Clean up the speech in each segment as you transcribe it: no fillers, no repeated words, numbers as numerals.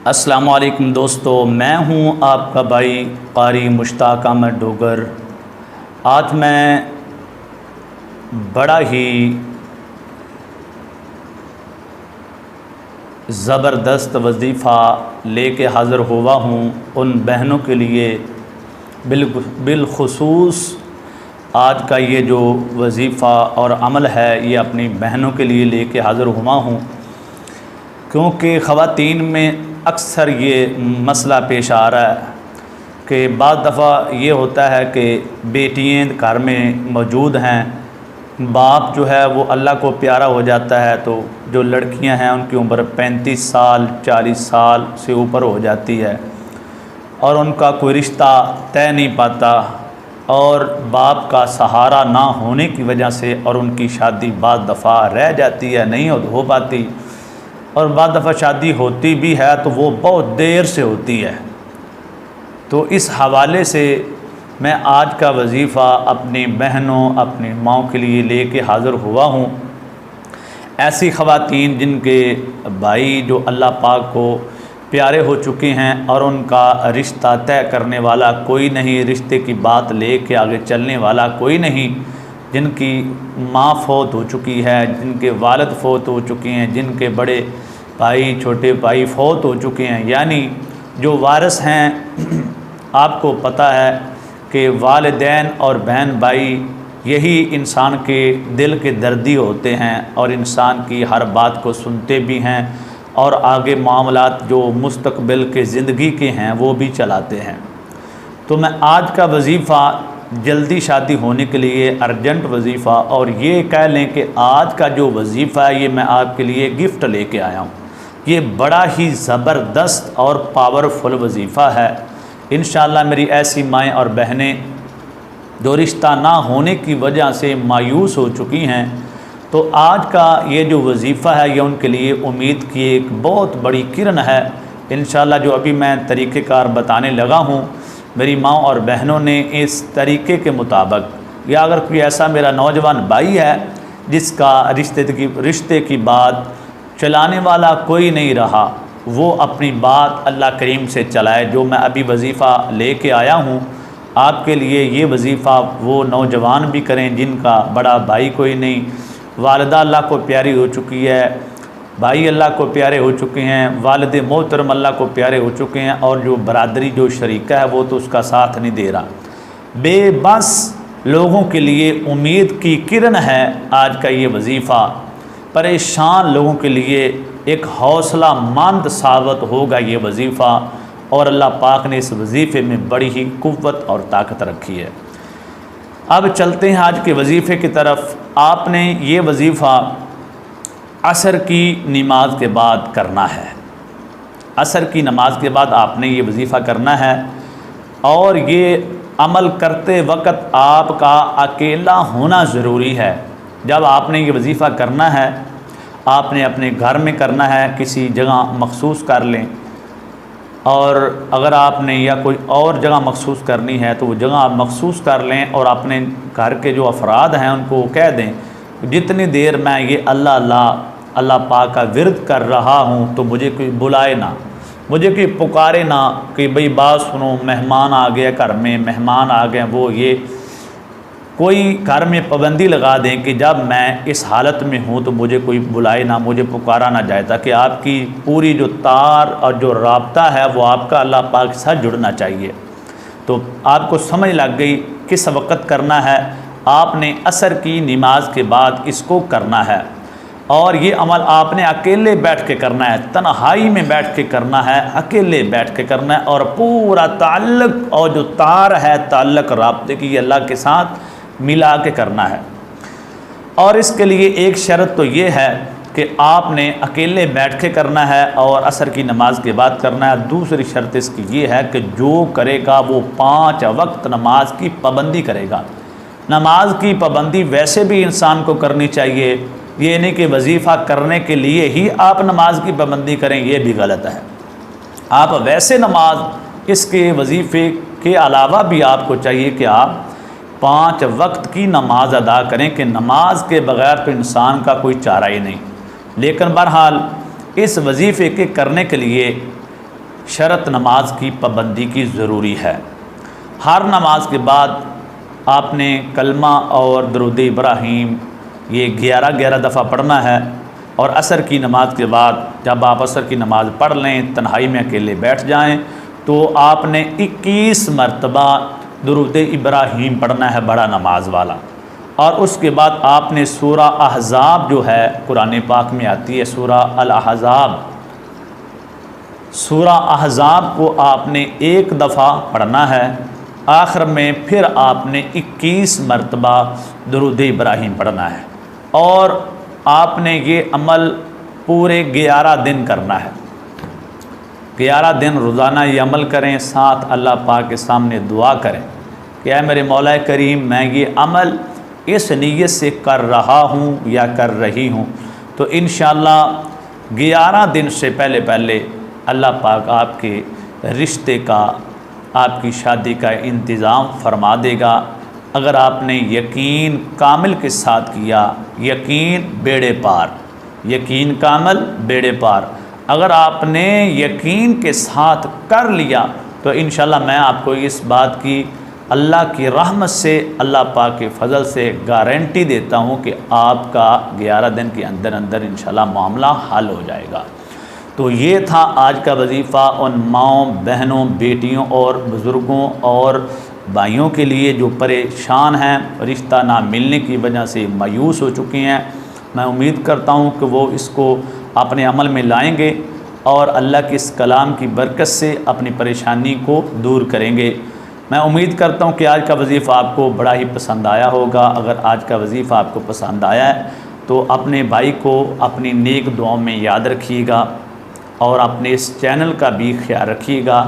अस्सलामु अलैकुम दोस्तों, मैं हूं आपका भाई क़ारी मुश्ताक अहमद डोगर। आज मैं बड़ा ही ज़बरदस्त वजीफ़ा लेके हाज़िर हुआ हूं उन बहनों के लिए। बिलखुसूस आज का ये जो वजीफ़ा और अमल है ये अपनी बहनों के लिए लेके हाज़िर हुआ हूं, क्योंकि ख़वातीन में अक्सर ये मसला पेश आ रहा है कि बाद दफ़ा ये होता है कि बेटियाँ घर में मौजूद हैं, बाप जो है वो अल्लाह को प्यारा हो जाता है, तो जो लड़कियां हैं उनकी उम्र 35 साल 40 साल से ऊपर हो जाती है और उनका कोई रिश्ता तय नहीं पाता, और बाप का सहारा ना होने की वजह से और उनकी शादी बाद दफ़ा रह जाती है, नहीं हो पाती, और बाद दफ़ा शादी होती भी है तो वो बहुत देर से होती है। तो इस हवाले से मैं आज का वजीफ़ा अपनी बहनों अपनी माँओं के लिए लेके हाज़िर हुआ हूँ। ऐसी ख़वातीन जिनके भाई जो अल्लाह पाक को प्यारे हो चुके हैं और उनका रिश्ता तय करने वाला कोई नहीं, रिश्ते की बात लेके आगे चलने वाला कोई नहीं, जिनकी माँ फौत हो चुकी है, जिनके वालिद फौत हो चुके हैं, जिनके बड़े भाई छोटे भाई फौत हो चुके हैं, यानी जो वारिस हैं। आपको पता है कि वालिदैन और बहन भाई यही इंसान के दिल के दर्दी होते हैं और इंसान की हर बात को सुनते भी हैं और आगे मामलात जो मुस्तकबिल के ज़िंदगी के हैं वो भी चलाते हैं। तो मैं आज का वजीफ़ा जल्दी शादी होने के लिए अर्जेंट वजीफ़ा, और ये कह लें कि आज का जो वजीफ़ा है ये मैं आपके लिए गिफ्ट लेके आया हूँ। ये बड़ा ही ज़बरदस्त और पावरफुल वजीफ़ा है। इंशाअल्लाह मेरी ऐसी माएँ और बहनें जो रिश्ता ना होने की वजह से मायूस हो चुकी हैं, तो आज का ये जो वजीफ़ा है ये उनके लिए उम्मीद की एक बहुत बड़ी किरण है। इंशाअल्लाह जो अभी मैं तरीक़ेकार बताने लगा हूँ, मेरी माँ और बहनों ने इस तरीक़े के मुताबिक, या अगर कोई ऐसा मेरा नौजवान भाई है जिसका रिश्ते की बात चलाने वाला कोई नहीं रहा, वो अपनी बात अल्लाह करीम से चलाए। जो मैं अभी वजीफ़ा लेके आया हूँ आपके लिए, ये वजीफ़ा वो नौजवान भी करें जिनका बड़ा भाई कोई नहीं, वालिदा अल्लाह को प्यारी हो चुकी है, भाई अल्लाह को प्यारे हो चुके हैं, वालिद मोहतरम अल्लाह को प्यारे हो चुके हैं, और जो बरादरी जो शरीका है वो तो उसका साथ नहीं दे रहा। बेबस लोगों के लिए उम्मीद की किरण है आज का ये वजीफ़ा। परेशान लोगों के लिए एक हौसला मंद साबित होगा ये वजीफ़ा, और अल्लाह पाक ने इस वजीफ़े में बड़ी ही कुव्वत और ताकत रखी है। अब चलते हैं आज के वजीफ़े की तरफ। आपने ये वजीफ़ा असर की नमाज के बाद करना है। असर की नमाज के बाद आपने ये वजीफ़ा करना है, और ये अमल करते वक्त आपका अकेला होना ज़रूरी है। जब आपने ये वजीफ़ा करना है आपने अपने घर में करना है, किसी जगह मखसूस कर लें, और अगर आपने या कोई और जगह मखसूस करनी है तो वो जगह आप मखसूस कर लें, और अपने घर के जो अफराद हैं उनको कह दें जितनी देर मैं ये अल्लाह पाक का विरद कर रहा हूँ तो मुझे कोई बुलाए ना, मुझे कोई पुकारे ना कि भाई बात सुनो मेहमान आ गए, घर में मेहमान आ गए, वो ये कोई घर में पाबंदी लगा दें कि जब मैं इस हालत में हूँ तो मुझे कोई बुलाए ना, मुझे पुकारा ना जाए, ताकि आपकी पूरी जो तार और जो राब्ता है वो आपका अल्लाह पाक के साथ जुड़ना चाहिए। तो आपको समझ लग गई किस वक्त करना है। आपने असर की नमाज के बाद इसको करना है, और ये अमल आपने अकेले बैठ के करना है, तन्हाई में बैठ के करना है, अकेले बैठ के करना है, और पूरा ताल्लुक़ और जो तार है ताल्लुक़ राब्ते की अल्लाह के साथ मिला के करना है। और इसके लिए एक शर्त तो ये है कि आपने अकेले बैठ के करना है और असर की नमाज के बाद करना है। दूसरी शर्त इसकी ये है कि जो करेगा वो 5 वक्त नमाज की पाबंदी करेगा। नमाज की पाबंदी वैसे भी इंसान को करनी चाहिए, ये नहीं कि वजीफ़ा करने के लिए ही आप नमाज की पाबंदी करें, ये भी गलत है। आप वैसे नमाज इसके वजीफ़े के अलावा भी आपको चाहिए कि आप 5 वक्त की नमाज अदा करें, कि नमाज के बग़ैर तो इंसान का कोई चारा ही नहीं। लेकिन बहरहाल इस वजीफ़े के करने के लिए शरत नमाज की पाबंदी की ज़रूरी है। हर नमाज के बाद आपने कलमा और दरूद इब्राहीम ये 11 दफ़ा पढ़ना है। और असर की नमाज के बाद जब आप असर की नमाज़ पढ़ लें, तन्हाई में अकेले बैठ जाएं, तो आपने 21 मरतबा दरूद इब्राहीम पढ़ना है, बड़ा नमाज वाला। और उसके बाद आपने सूरा अहज़ाब जो है कुरान पाक में आती है, सूरा अल अहज़ाब, सूरा अहज़ाब को आपने एक दफ़ा पढ़ना है। आखिर में फिर आपने 21 मरतबा दरूद इब्राहीम पढ़ना है। और आपने ये अमल पूरे 11 दिन करना है। 11 दिन रोज़ाना ये अमल करें, साथ अल्लाह पाक के सामने दुआ करें कि ऐ मेरे मौला करीम, मैं ये अमल इस नीयत से कर रहा हूँ या कर रही हूँ, तो इंशाअल्लाह 11 दिन से पहले पहले अल्लाह पाक आपके रिश्ते का, आपकी शादी का इंतज़ाम फरमा देगा। अगर आपने यकीन कामिल के साथ किया, यकीन बेड़े पार, यकीन कामिल बेड़े पार। अगर आपने यकीन के साथ कर लिया तो इंशाअल्लाह मैं आपको इस बात की अल्लाह की रहमत से, अल्लाह पाक के फ़ज़ल से गारंटी देता हूँ कि आपका 11 दिन के अंदर अंदर इंशाअल्लाह मामला हल हो जाएगा। तो ये था आज का वजीफ़ा उन माँओं, बहनों, बेटियों और बुज़ुर्गों और भाइयों के लिए जो परेशान हैं, रिश्ता ना मिलने की वजह से मायूस हो चुके हैं। मैं उम्मीद करता हूँ कि वो इसको अपने अमल में लाएंगे और अल्लाह के इस कलाम की बरकत से अपनी परेशानी को दूर करेंगे। मैं उम्मीद करता हूँ कि आज का वजीफ़ा आपको बड़ा ही पसंद आया होगा। अगर आज का वजीफ़ा आपको पसंद आया है तो अपने भाई को अपनी नेक दुआओं में याद रखिएगा और अपने इस चैनल का भी ख्याल रखिएगा।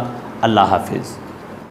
अल्लाह हाफिज़।